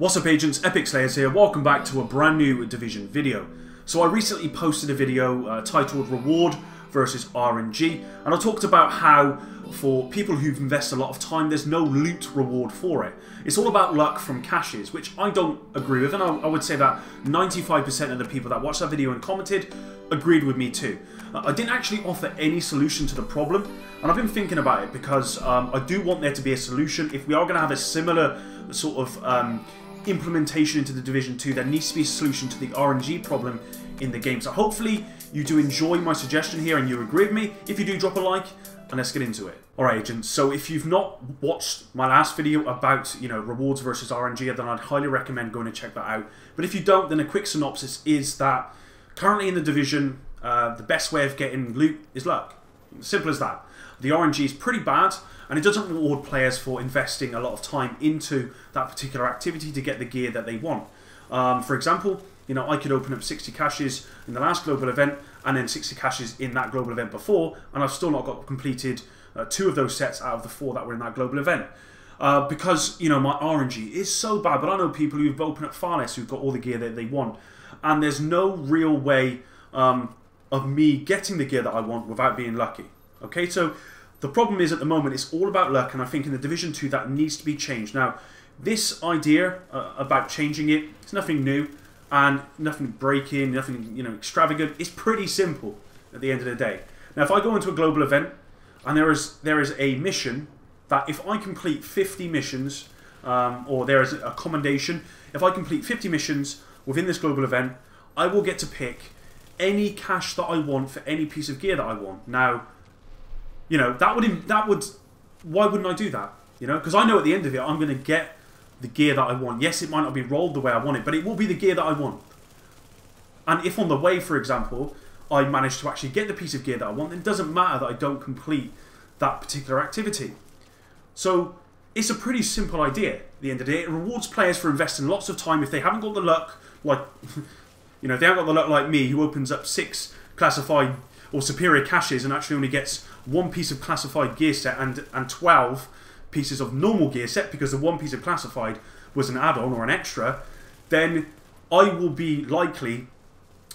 Wassup Agents, Epic Slayers here, welcome back to a brand new Division video. So I recently posted a video titled Reward versus RNG, and I talked about how for people who've invested a lot of time there's no loot reward for it. It's all about luck from caches, which I don't agree with, and I would say that 95% of the people that watched that video and commented agreed with me too. I didn't actually offer any solution to the problem, and I've been thinking about it because I do want there to be a solution. If we are going to have a similar sort of implementation into the Division 2, there needs to be a solution to the RNG problem in the game. So hopefully you do enjoy my suggestion here and you agree with me. If you do, drop a like and let's get into it. Alright agents, so if you've not watched my last video about, rewards versus RNG, then I'd highly recommend going to check that out. But if you don't, then a quick synopsis is that currently in the Division, the best way of getting loot is luck. Simple as that. The RNG is pretty bad, and it doesn't reward players for investing a lot of time into that particular activity to get the gear that they want. For example, I could open up 60 caches in the last global event, and then 60 caches in that global event before, and I've still not got completed 2 of those sets out of the 4 that were in that global event. Because, my RNG is so bad, but I know people who've opened up far less who've got all the gear that they want, and there's no real way of me getting the gear that I want without being lucky. Okay, so the problem is at the moment it's all about luck, and I think in the Division 2 that needs to be changed. Now, this idea about changing it, it's nothing new and nothing breaking, nothing extravagant. It's pretty simple at the end of the day. Now, if I go into a global event and there is a mission that if I complete 50 missions, or there is a commendation, if I complete 50 missions within this global event, I will get to pick any cache that I want for any piece of gear that I want. Now, why wouldn't I do that? Because I know at the end of it, I'm going to get the gear that I want. Yes, it might not be rolled the way I want it, but it will be the gear that I want. And if on the way, for example, I manage to actually get the piece of gear that I want, then it doesn't matter that I don't complete that particular activity. So it's a pretty simple idea at the end of the day. It rewards players for investing lots of time if they haven't got the luck, like, they haven't got the luck like me, who opens up 6 classified or superior caches and actually only gets 1 piece of classified gear set and 12 pieces of normal gear set because the 1 piece of classified was an add-on or an extra. Then I will be likely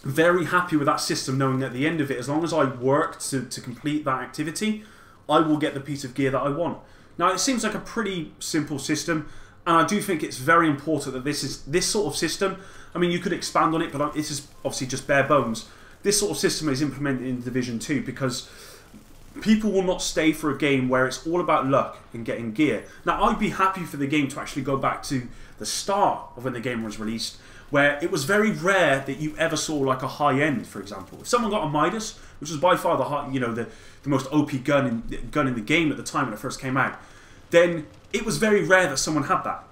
very happy with that system, knowing at the end of it, as long as I work to complete that activity, I will get the piece of gear that I want. Now, it seems like a pretty simple system, and I do think it's very important that this sort of system, I mean, you could expand on it, but this is obviously just bare bones. This sort of system is implemented in Division 2 because people will not stay for a game where it's all about luck and getting gear. Now, I'd be happy for the game to actually go back to the start of when the game was released, where it was very rare that you ever saw like a high end, for example. If someone got a Midas, which was by far the most OP gun in the game at the time when it first came out, then it was very rare that someone had that.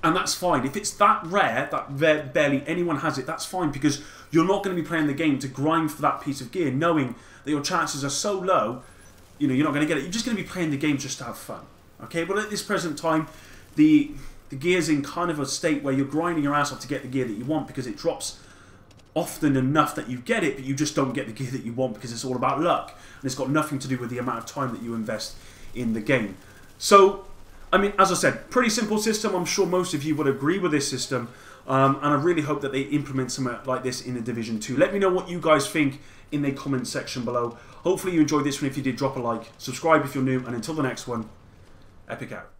And that's fine. If it's that rare, that barely anyone has it, that's fine, because you're not going to be playing the game to grind for that piece of gear, knowing that your chances are so low, you're not going to get it. You're just going to be playing the game just to have fun. Okay, but at this present time, the gear's in kind of a state where you're grinding your ass off to get the gear that you want, because it drops often enough that you get it, but you just don't get the gear that you want because it's all about luck. And it's got nothing to do with the amount of time that you invest in the game. So, I mean, as I said, pretty simple system. I'm sure most of you would agree with this system. And I really hope that they implement something like this in the Division 2. Let me know what you guys think in the comment section below. Hopefully you enjoyed this one. If you did, drop a like. Subscribe if you're new. And until the next one, Epic out.